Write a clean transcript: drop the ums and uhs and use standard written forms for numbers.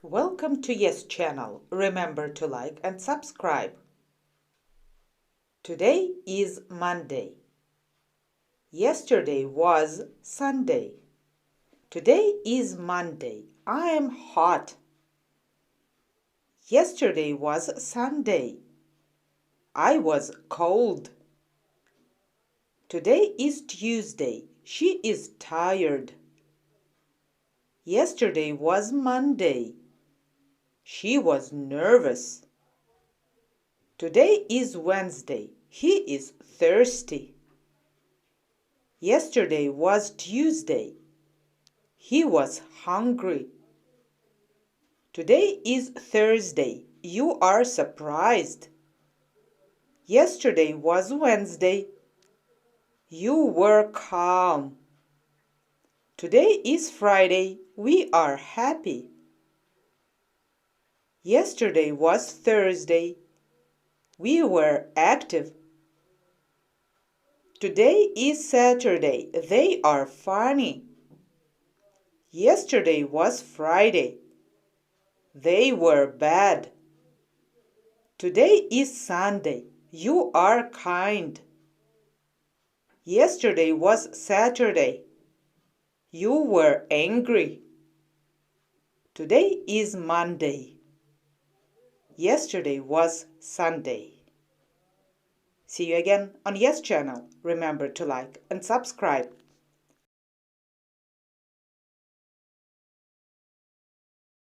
Welcome to Yes channel. Remember to like and subscribe. Today is Monday. Yesterday was Sunday. Today is Monday. I am hot. Yesterday was Sunday. I was cold. Today is Tuesday. She is tired. Yesterday was Monday. She was nervous. Today is Wednesday. He is thirsty. Yesterday was Tuesday. He was hungry. Today is Thursday. You are surprised. Yesterday was Wednesday. You were calm. Today is Friday. We are happy. Yesterday was Thursday. We were active. Today is Saturday. They are funny. Yesterday was Friday. They were bad. Today is Sunday. You are kind. Yesterday was Saturday. You were angry. Today is Monday. Yesterday was Sunday. See you again on Yes channel. Remember to like and subscribe.